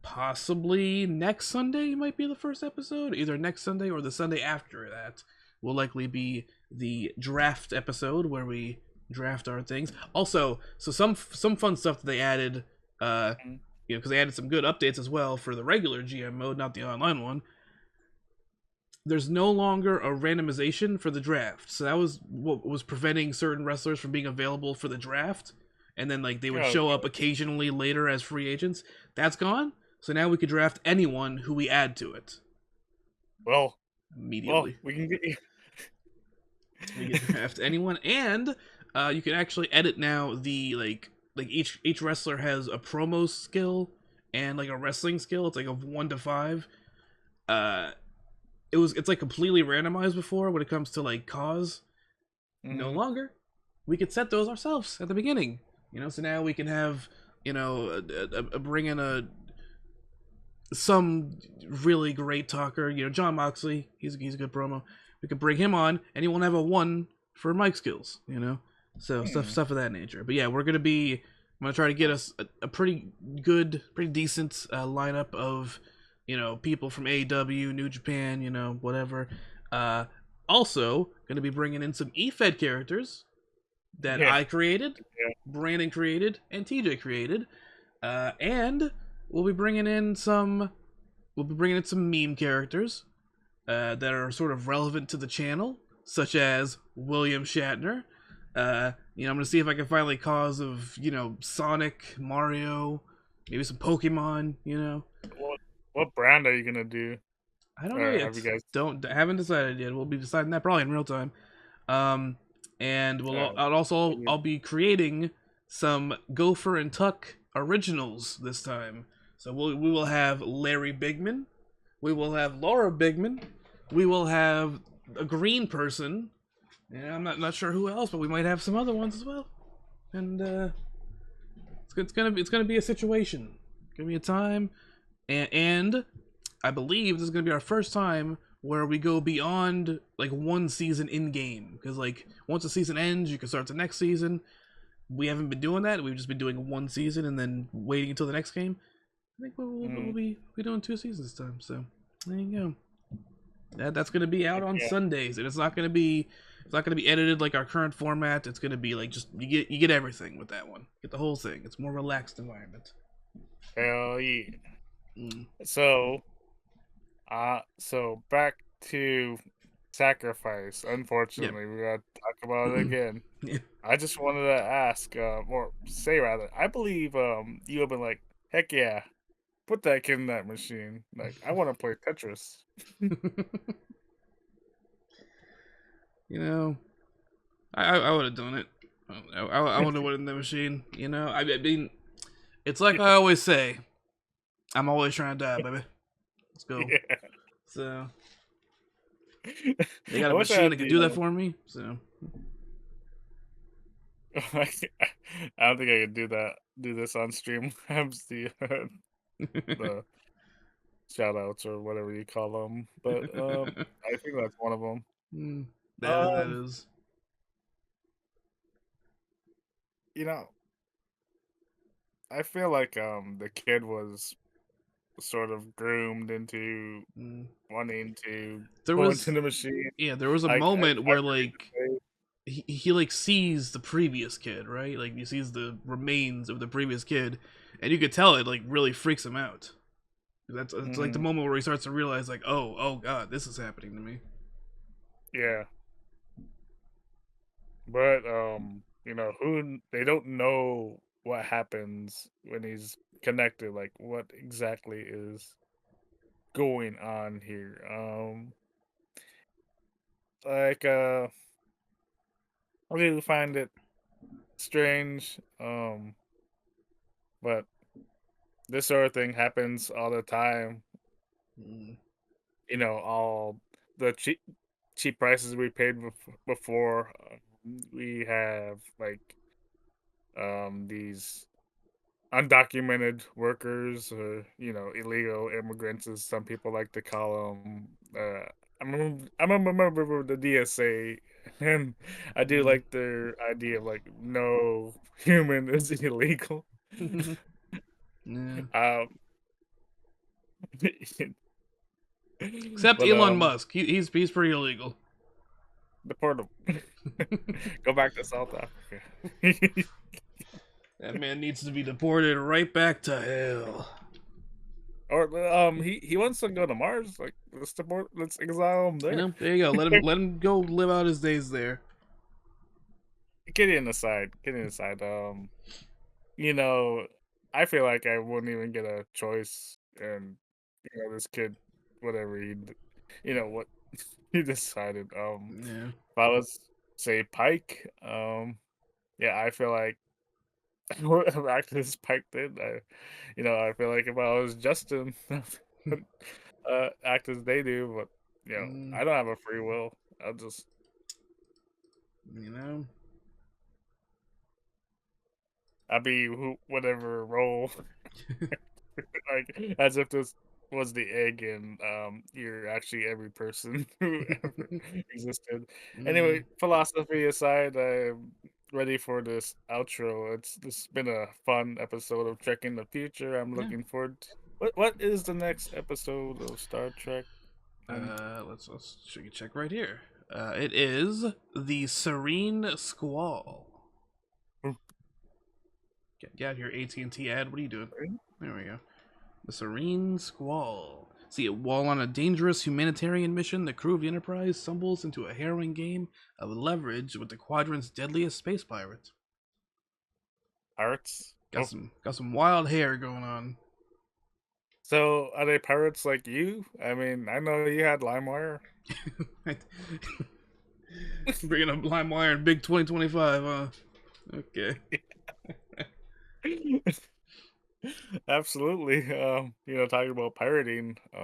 possibly next Sunday might be the first episode. Either next Sunday or the Sunday after that will likely be the draft episode where we draft our things. Also, so some fun stuff that they added, Mhm. because they added some good updates as well for the regular GM mode, not the online one. There's no longer a randomization for the draft. So that was what was preventing certain wrestlers from being available for the draft. And then like they would Oh, show up occasionally later as free agents. That's gone. So now we could draft anyone who we add to it well, immediately. we can get you. We could draft anyone, and you can actually edit now the like each wrestler has a promo skill and like a wrestling skill. It's like a 1 to 5. Uh, it's like completely randomized before when it comes to like cause. No Mhm. longer. We could set those ourselves at the beginning. So now we can have bring in a some really great talker. John Moxley. He's a good promo. We could bring him on, and he won't have a 1 for mic skills. So stuff Hmm. stuff of that nature. But yeah, we're gonna be. I'm gonna try to get us a pretty good, pretty decent lineup of people from AEW, New Japan, whatever. Uh, Also, gonna be bringing in some E-Fed characters that Yeah, I created, yeah. Brandon created, and TJ created, and we'll be bringing in some. We'll be bringing in some meme characters that are sort of relevant to the channel, such as William Shatner. I'm gonna see if I can find like cause of Sonic, Mario, maybe some Pokemon. What brand are you gonna do? I don't know Or have yet. you guys? Don't haven't decided yet. We'll be deciding that probably in real time. Um, and Uh, I'll be creating some Gopher and Tuck originals this time. So we will have Larry Bigman, we will have Laura Bigman, we will have a green person. Yeah, I'm not sure who else, but we might have some other ones as well. And it's gonna be a situation. It's gonna be a time, and I believe this is gonna be our first time where we go beyond like one season in game, because like once the season ends, you can start the next season. We haven't been doing that. We've just been doing one season and then waiting until the next game. I think we'll mm, be doing 2 seasons this time. So there you go. That's gonna be out on yeah. Sundays, and it's not gonna be edited like our current format. It's gonna be like just you get everything with that one. Get the whole thing. It's more relaxed environment. Hell yeah. Mm. So back to sacrifice. Yep. Unfortunately, we gotta talk about it again. Yeah. I just wanted to ask, or say rather, I believe you have been like, heck yeah, put that kid in that machine. Like, I want to play Tetris. you know, I would have done it. I would have went in the machine. I mean, it's like I always say. I'm always trying to die, baby. Let's go. Yeah. So they got I a wish I machine that had can the. do that for me. So I don't think I could do that. Do this on stream. Have the the shout outs or whatever you call them. But I think that's one of them. Mm, that Um, is. you know, I feel like the kid was sort of groomed into Mm. wanting to There go into was the machine. there was a Like moment I where forget like the name. he like sees the previous kid, right? Like he sees the remains of the previous kid, and you could tell it like really freaks him out. That's it's like the Mhm. moment where he starts to realize like, oh god, this is happening to me. Yeah, but who they don't know what happens when he's connected. Like what exactly is going on here? Like I really find it strange. But this sort of thing happens all the time. Mm, All the cheap prices we paid before. We have like these undocumented workers, illegal immigrants, as some people like to call them. I remember the DSA. And I do Mm. like their idea of like no human is illegal. Yeah. Um, Except but Elon Musk. He's pretty illegal. deport him. Go back to South Africa. That man needs to be deported right back to hell. Or he wants to go to Mars. Like let's exile him You there. know, there you go. Let him go live out his days there. Kidding aside, you know, I feel like I wouldn't even get a choice, and this kid, whatever what he decided. Yeah. If I was say Pike, yeah, I feel like what activist Pike did. I feel like if I was Justin, act as they do, but Mm, I don't have a free will. I'll just you know. I'll be whatever role. Like as if this was the egg and you're actually every person who ever existed. Mm, Anyway, philosophy aside, I'm ready for this outro. This has been a fun episode of Trek in the Future. I'm yeah. looking forward to, what is the next episode of Star Trek? And Let's check right here. It is the Serene Squall. Get out here, AT&T ad. What are you doing? There we go. The Serene Squall. See, while on a dangerous humanitarian mission, the crew of the Enterprise stumbles into a harrowing game of leverage with the Quadrant's deadliest space pirates. pirates. Oh, Got some wild hair going on. so are they pirates like you? I mean, I know you had LimeWire. Bringing up LimeWire in Big 2025, huh? Okay. Absolutely. Talking about pirating. I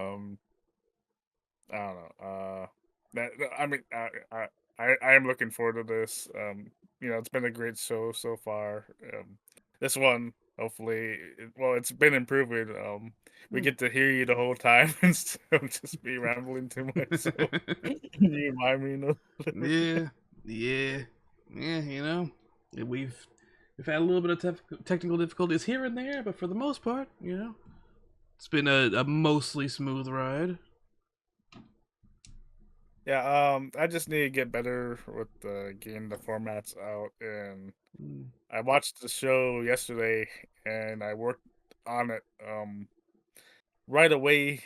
don't know. I mean, I am looking forward to this. It's been a great show so far. This one, hopefully, it's been improving. We Hmm. get to hear you the whole time instead of just me rambling to myself. Can you remind me of whatever? Yeah, yeah, yeah. We've had a little bit of technical difficulties here and there, but for the most part, it's been a mostly smooth ride. Yeah. I just need to get better with getting the formats out, and Mm. I watched the show yesterday, and I worked on it. Right away,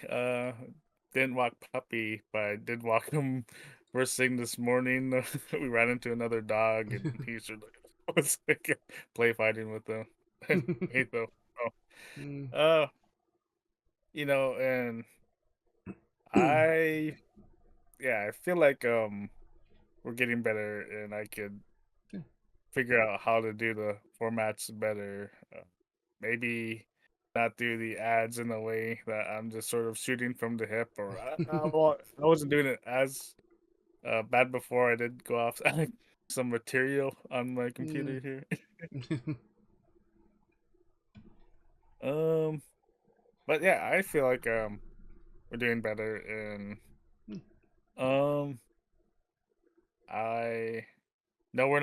didn't walk Puppy, but I did walk him first thing this morning. We ran into another dog, and he sort of was like play fighting with them. And hey, though, Mm. oh, and I, yeah, I feel like we're getting better, and I could figure out how to do the formats better. Maybe not do the ads in a way that I'm just sort of shooting from the hip, or I wasn't doing it as bad before. I did go off some material on my Mm. computer here. um, but yeah, I feel like we're doing better, and um, I know we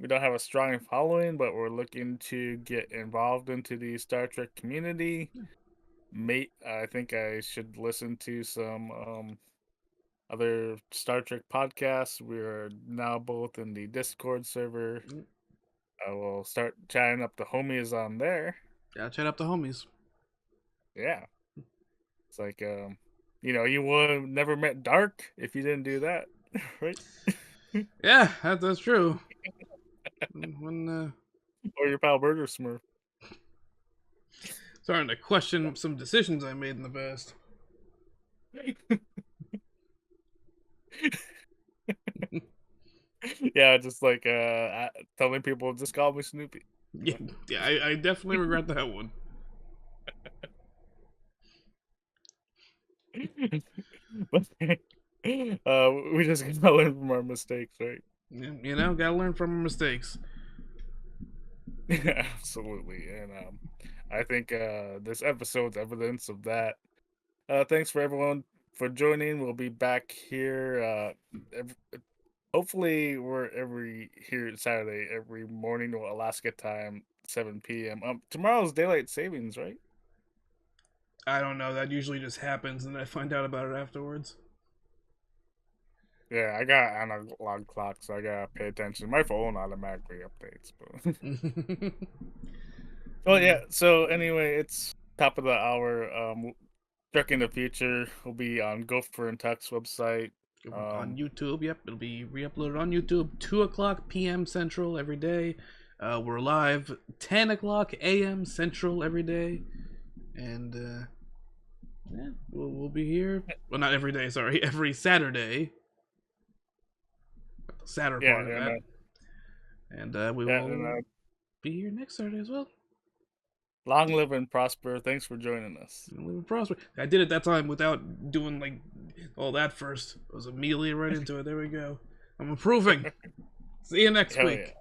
don't have a strong following, but we're looking to get involved into the Star Trek community. Mate, I think I should listen to some other Star Trek podcasts. We're now both in the Discord server. I will start chatting up the homies on there. Gotta chat up the homies. Yeah, it's like you would have never met Dark if you didn't do that, right? Yeah, that's true. When Or your pal Burger Smurf. starting to question some decisions I made in the past. Yeah, just like telling people just call me Snoopy. Yeah, yeah, I definitely regret that one. But we just gotta learn from our mistakes, right? Yeah, gotta learn from our mistakes. Absolutely, and I think this episode's evidence of that. Thanks for everyone for joining. We'll be back here Hopefully, we're every here Saturday every morning or Alaska time, 7 p.m. Tomorrow's daylight savings, right? I don't know. That usually just happens, and I find out about it afterwards. Yeah, I got analog clock, so I gotta pay attention. My phone automatically updates, but well, Yeah. yeah. So anyway, it's top of the hour. Tracking the future will be on Gopher and Tuck's website. On Um, YouTube. Yep, it'll be re-uploaded on YouTube 2 o'clock p.m. Central every day. We're live 10 o'clock a.m. Central every day, and yeah, we'll be here. Well, not every day. Sorry, every Saturday. The sadder yeah, part of that, and we yeah, and will be here next Saturday as well. long live and prosper. Thanks for joining us. And live and prosper. I did it that time without doing like all that first. I was immediately right into it. There we go. I'm improving. See you next Hell yeah. week.